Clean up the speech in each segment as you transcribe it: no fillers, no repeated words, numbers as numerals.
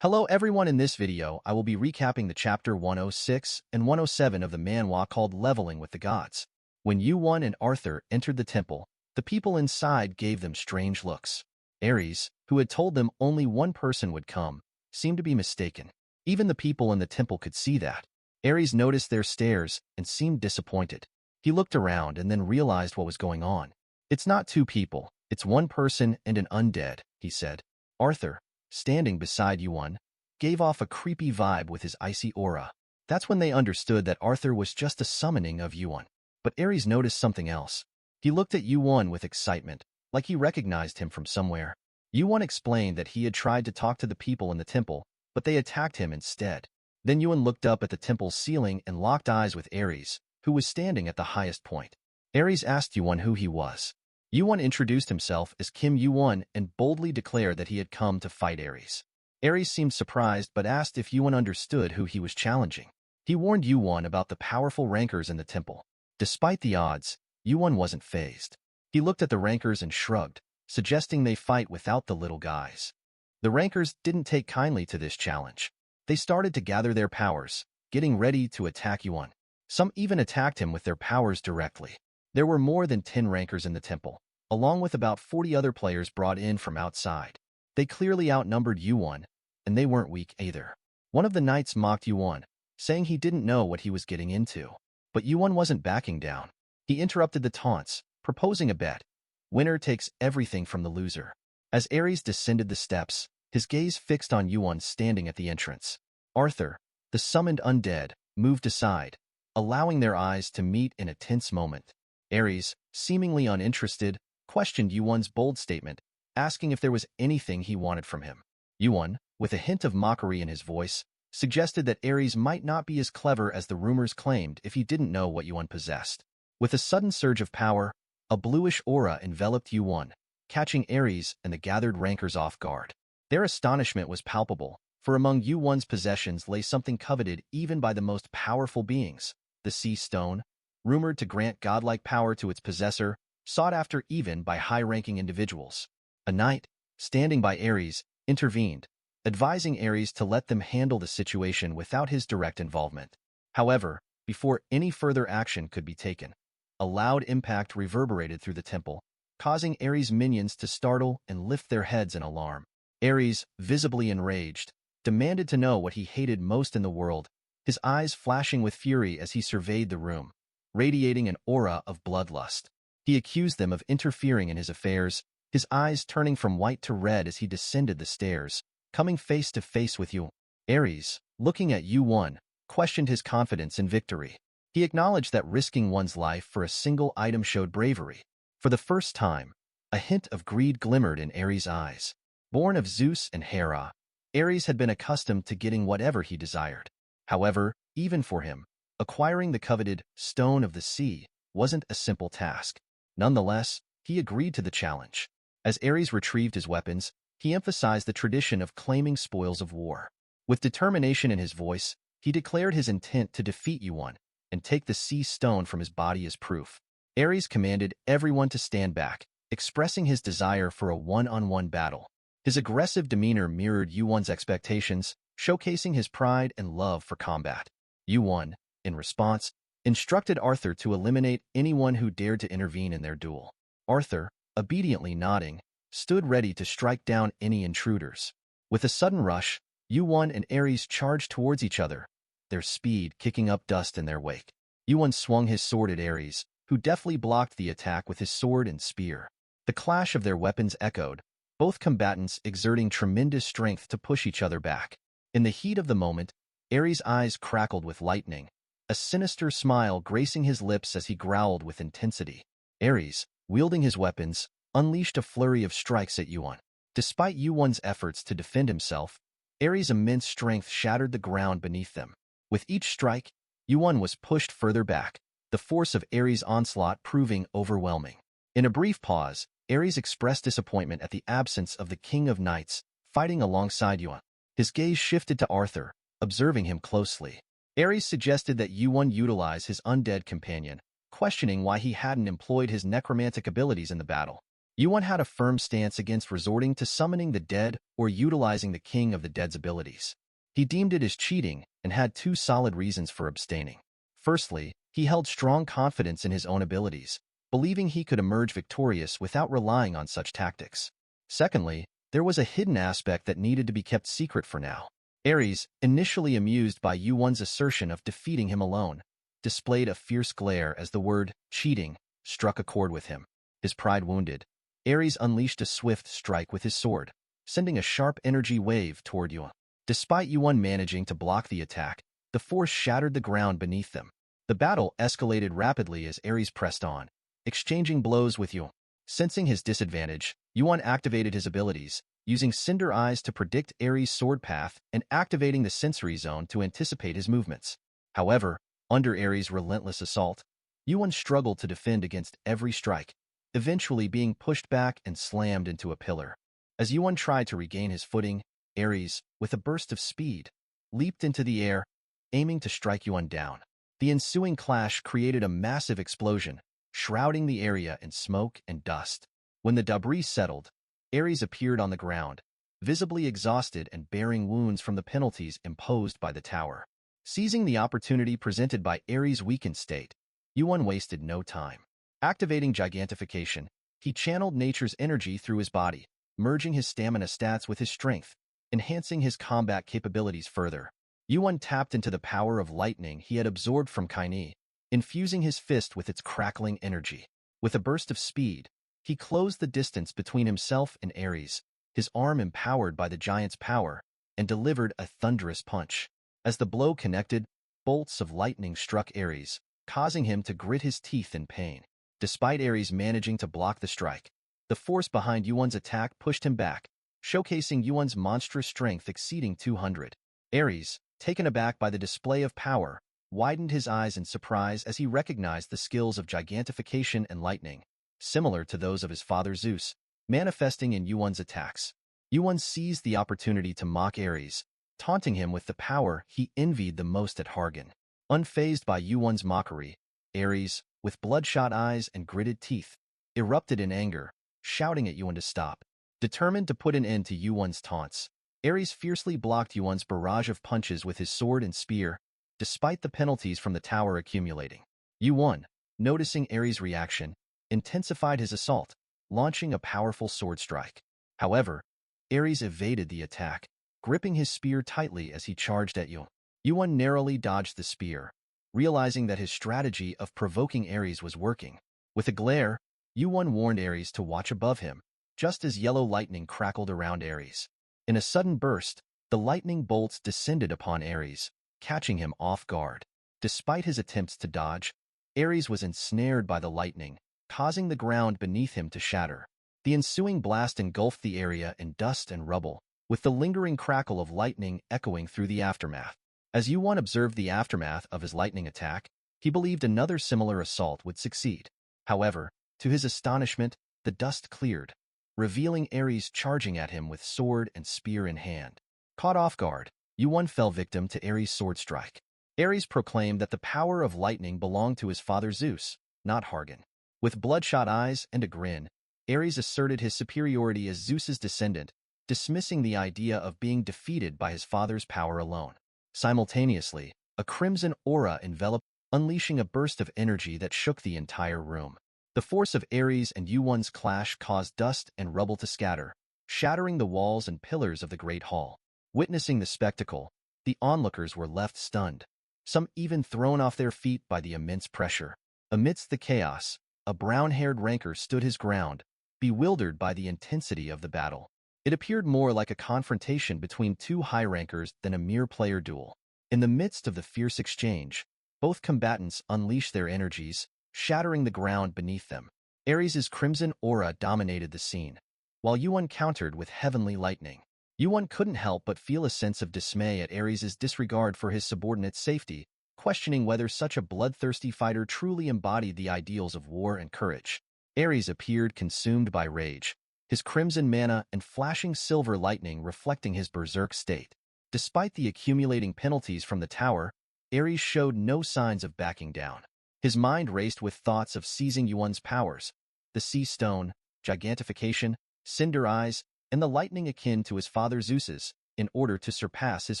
Hello everyone, in this video I will be recapping the chapter 106 and 107 of the manhwa called Leveling with the Gods. When Yuan and Arthur entered the temple, the people inside gave them strange looks. Aries, who had told them only one person would come, seemed to be mistaken. Even the people in the temple could see that. Aries noticed their stares and seemed disappointed. He looked around and then realized what was going on. "It's not two people, it's one person and an undead," he said. Arthur, standing beside Yuan, gave off a creepy vibe with his icy aura. That's when they understood that Arthur was just a summoning of Yuan. But Aries noticed something else. He looked at Yuan with excitement, like he recognized him from somewhere. Yuan explained that he had tried to talk to the people in the temple, but they attacked him instead. Then Yuan looked up at the temple's ceiling and locked eyes with Aries, who was standing at the highest point. Aries asked Yuan who he was. Yuan introduced himself as Kim Yuan and boldly declared that he had come to fight Aries. Aries seemed surprised but asked if Yuan understood who he was challenging. He warned Yuan about the powerful rankers in the temple. Despite the odds, Yuan wasn't fazed. He looked at the rankers and shrugged, suggesting they fight without the little guys. The rankers didn't take kindly to this challenge. They started to gather their powers, getting ready to attack Yuan. Some even attacked him with their powers directly. There were more than 10 rankers in the temple, along with about 40 other players brought in from outside. They clearly outnumbered Yuan, and they weren't weak either. One of the knights mocked Yuan, saying he didn't know what he was getting into. But Yuan wasn't backing down. He interrupted the taunts, proposing a bet. Winner takes everything from the loser. As Aries descended the steps, his gaze fixed on Yuan standing at the entrance. Arthur, the summoned undead, moved aside, allowing their eyes to meet in a tense moment. Aries, seemingly uninterested, questioned Yuan's bold statement, asking if there was anything he wanted from him. Yuan, with a hint of mockery in his voice, suggested that Aries might not be as clever as the rumors claimed if he didn't know what Yuan possessed. With a sudden surge of power, a bluish aura enveloped Yuan, catching Aries and the gathered rankers off guard. Their astonishment was palpable, for among Yuan's possessions lay something coveted even by the most powerful beings, the Sea Stone, rumored to grant godlike power to its possessor, sought after even by high-ranking individuals. A knight, standing by Aries, intervened, advising Aries to let them handle the situation without his direct involvement. However, before any further action could be taken, a loud impact reverberated through the temple, causing Aries' minions to startle and lift their heads in alarm. Aries, visibly enraged, demanded to know what he hated most in the world, his eyes flashing with fury as he surveyed the room, radiating an aura of bloodlust. He accused them of interfering in his affairs, his eyes turning from white to red as he descended the stairs, coming face to face with Yuan. Aries, looking at Yuan, questioned his confidence in victory. He acknowledged that risking one's life for a single item showed bravery. For the first time, a hint of greed glimmered in Aries' eyes. Born of Zeus and Hera, Aries had been accustomed to getting whatever he desired. However, even for him, acquiring the coveted Stone of the Sea wasn't a simple task. Nonetheless, he agreed to the challenge. As Aries retrieved his weapons, he emphasized the tradition of claiming spoils of war. With determination in his voice, he declared his intent to defeat Yuan and take the Sea Stone from his body as proof. Aries commanded everyone to stand back, expressing his desire for a one-on-one battle. His aggressive demeanor mirrored Yuan's expectations, showcasing his pride and love for combat. Yuan, in response, instructed Arthur to eliminate anyone who dared to intervene in their duel. Arthur, obediently nodding, stood ready to strike down any intruders. With a sudden rush, Yuan and Aries charged towards each other, their speed kicking up dust in their wake. Yuan swung his sword at Aries, who deftly blocked the attack with his sword and spear. The clash of their weapons echoed, both combatants exerting tremendous strength to push each other back. In the heat of the moment, Aries' eyes crackled with lightning, a sinister smile gracing his lips as he growled with intensity. Aries, wielding his weapons, unleashed a flurry of strikes at Yuan. Despite Yuan's efforts to defend himself, Aries' immense strength shattered the ground beneath them. With each strike, Yuan was pushed further back, the force of Aries' onslaught proving overwhelming. In a brief pause, Aries expressed disappointment at the absence of the King of Knights, fighting alongside Yuan. His gaze shifted to Arthur, observing him closely. Aries suggested that Yuan utilize his undead companion, questioning why he hadn't employed his necromantic abilities in the battle. Yuan had a firm stance against resorting to summoning the dead or utilizing the King of the Dead's abilities. He deemed it as cheating and had two solid reasons for abstaining. Firstly, he held strong confidence in his own abilities, believing he could emerge victorious without relying on such tactics. Secondly, there was a hidden aspect that needed to be kept secret for now. Aries, initially amused by Yuan's assertion of defeating him alone, displayed a fierce glare as the word cheating struck a chord with him. His pride wounded, Aries unleashed a swift strike with his sword, sending a sharp energy wave toward Yuan. Despite Yuan managing to block the attack, the force shattered the ground beneath them. The battle escalated rapidly as Aries pressed on, exchanging blows with Yuan. Sensing his disadvantage, Yuan activated his abilities, using Cinder Eyes to predict Aries' sword path and activating the sensory zone to anticipate his movements. However, under Aries' relentless assault, Yuan struggled to defend against every strike, eventually being pushed back and slammed into a pillar. As Yuan tried to regain his footing, Aries, with a burst of speed, leaped into the air, aiming to strike Yuan down. The ensuing clash created a massive explosion, shrouding the area in smoke and dust. When the debris settled, Aries appeared on the ground, visibly exhausted and bearing wounds from the penalties imposed by the tower. Seizing the opportunity presented by Aries' weakened state, Yuan wasted no time. Activating Gigantification, he channeled nature's energy through his body, merging his stamina stats with his strength, enhancing his combat capabilities further. Yuan tapped into the power of lightning he had absorbed from Kaini, infusing his fist with its crackling energy. With a burst of speed, he closed the distance between himself and Aries, his arm empowered by the giant's power, and delivered a thunderous punch. As the blow connected, bolts of lightning struck Aries, causing him to grit his teeth in pain. Despite Aries managing to block the strike, the force behind Yuan's attack pushed him back, showcasing Yuan's monstrous strength exceeding 200. Aries, taken aback by the display of power, widened his eyes in surprise as he recognized the skills of gigantification and lightning, similar to those of his father Zeus, manifesting in Yuan's attacks. Yuan seized the opportunity to mock Aries, taunting him with the power he envied the most at Hargan. Unfazed by Yuan's mockery, Aries, with bloodshot eyes and gritted teeth, erupted in anger, shouting at Yuan to stop. Determined to put an end to Yuan's taunts, Aries fiercely blocked Yuan's barrage of punches with his sword and spear, despite the penalties from the tower accumulating. Yuan, noticing Aries' reaction, intensified his assault, launching a powerful sword strike. However, Aries evaded the attack, gripping his spear tightly as he charged at Yuan. Yuan narrowly dodged the spear, realizing that his strategy of provoking Aries was working. With a glare, Yuan warned Aries to watch above him, just as yellow lightning crackled around Aries. In a sudden burst, the lightning bolts descended upon Aries, catching him off guard. Despite his attempts to dodge, Aries was ensnared by the lightning, causing the ground beneath him to shatter. The ensuing blast engulfed the area in dust and rubble, with the lingering crackle of lightning echoing through the aftermath. As Yuan observed the aftermath of his lightning attack, he believed another similar assault would succeed. However, to his astonishment, the dust cleared, revealing Aries charging at him with sword and spear in hand. Caught off guard, Yuan fell victim to Aries' sword strike. Aries proclaimed that the power of lightning belonged to his father Zeus, not Hargan. With bloodshot eyes and a grin, Aries asserted his superiority as Zeus's descendant, dismissing the idea of being defeated by his father's power alone. Simultaneously, a crimson aura enveloped, unleashing a burst of energy that shook the entire room. The force of Aries and Yuan's clash caused dust and rubble to scatter, shattering the walls and pillars of the Great Hall. Witnessing the spectacle, the onlookers were left stunned, some even thrown off their feet by the immense pressure. Amidst the chaos, a brown-haired ranker stood his ground, bewildered by the intensity of the battle. It appeared more like a confrontation between two high rankers than a mere player duel. In the midst of the fierce exchange, both combatants unleashed their energies, shattering the ground beneath them. Aries' crimson aura dominated the scene, while Yuan countered with heavenly lightning. Yuan couldn't help but feel a sense of dismay at Aries' disregard for his subordinate's safety, questioning whether such a bloodthirsty fighter truly embodied the ideals of war and courage. Aries appeared consumed by rage, his crimson mana and flashing silver lightning reflecting his berserk state. Despite the accumulating penalties from the tower, Aries showed no signs of backing down. His mind raced with thoughts of seizing Yuan's powers, the sea stone, gigantification, cinder eyes, and the lightning akin to his father Zeus's, in order to surpass his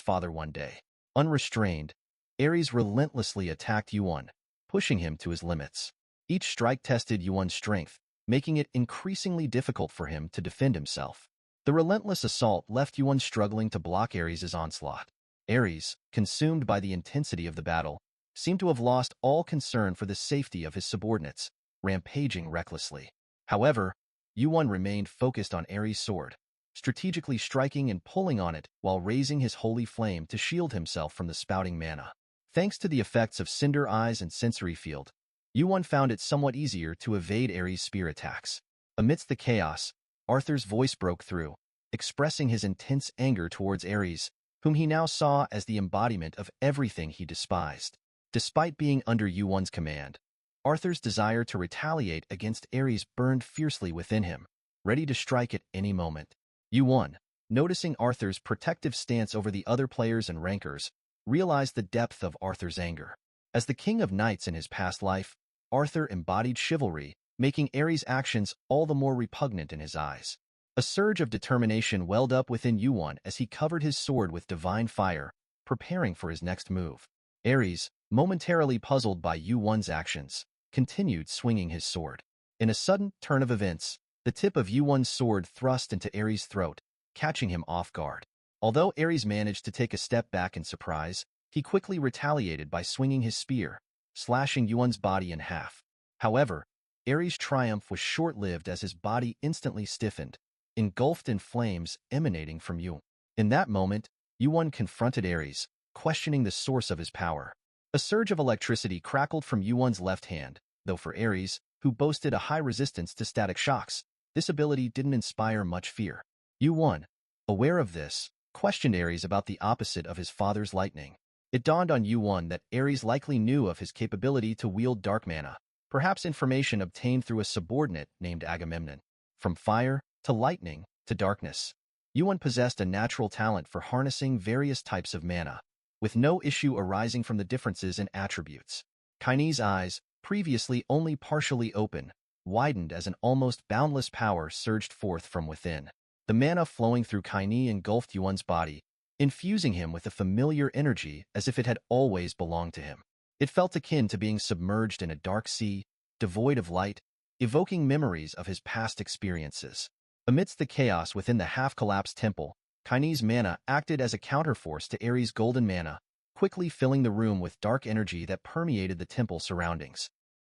father one day. Unrestrained, Aries relentlessly attacked Yuan, pushing him to his limits. Each strike tested Yuan's strength, making it increasingly difficult for him to defend himself. The relentless assault left Yuan struggling to block Aries' onslaught. Aries, consumed by the intensity of the battle, seemed to have lost all concern for the safety of his subordinates, rampaging recklessly. However, Yuan remained focused on Aries' sword, strategically striking and pulling on it while raising his holy flame to shield himself from the spouting mana. Thanks to the effects of Cinder Eyes and Sensory Field, Yuan found it somewhat easier to evade Aries' spear attacks. Amidst the chaos, Arthur's voice broke through, expressing his intense anger towards Aries, whom he now saw as the embodiment of everything he despised. Despite being under Yuan's command, Arthur's desire to retaliate against Aries burned fiercely within him, ready to strike at any moment. Yuan, noticing Arthur's protective stance over the other players and rankers, realized the depth of Arthur's anger. As the king of knights in his past life, Arthur embodied chivalry, making Aries' actions all the more repugnant in his eyes. A surge of determination welled up within Yuan as he covered his sword with divine fire, preparing for his next move. Aries, momentarily puzzled by Yuan's actions, continued swinging his sword. In a sudden turn of events, the tip of Yuan's sword thrust into Aries' throat, catching him off guard. Although Aries managed to take a step back in surprise, he quickly retaliated by swinging his spear, slashing Yuan's body in half. However, Aries' triumph was short-lived as his body instantly stiffened, engulfed in flames emanating from Yuan. In that moment, Yuan confronted Aries, questioning the source of his power. A surge of electricity crackled from Yuan's left hand, though for Aries, who boasted a high resistance to static shocks, this ability didn't inspire much fear. Yuan, aware of this, questioned Aries about the opposite of his father's lightning. It dawned on Yuan that Aries likely knew of his capability to wield dark mana, perhaps information obtained through a subordinate named Agamemnon. From fire, to lightning, to darkness, Yuan possessed a natural talent for harnessing various types of mana, with no issue arising from the differences in attributes. Kaine's eyes, previously only partially open, widened as an almost boundless power surged forth from within. The mana flowing through Kaine engulfed Yuan's body, infusing him with a familiar energy as if it had always belonged to him. It felt akin to being submerged in a dark sea, devoid of light, evoking memories of his past experiences. Amidst the chaos within the half-collapsed temple, Kaine's mana acted as a counterforce to Aries' golden mana, quickly filling the room with dark energy that permeated the temple surroundings.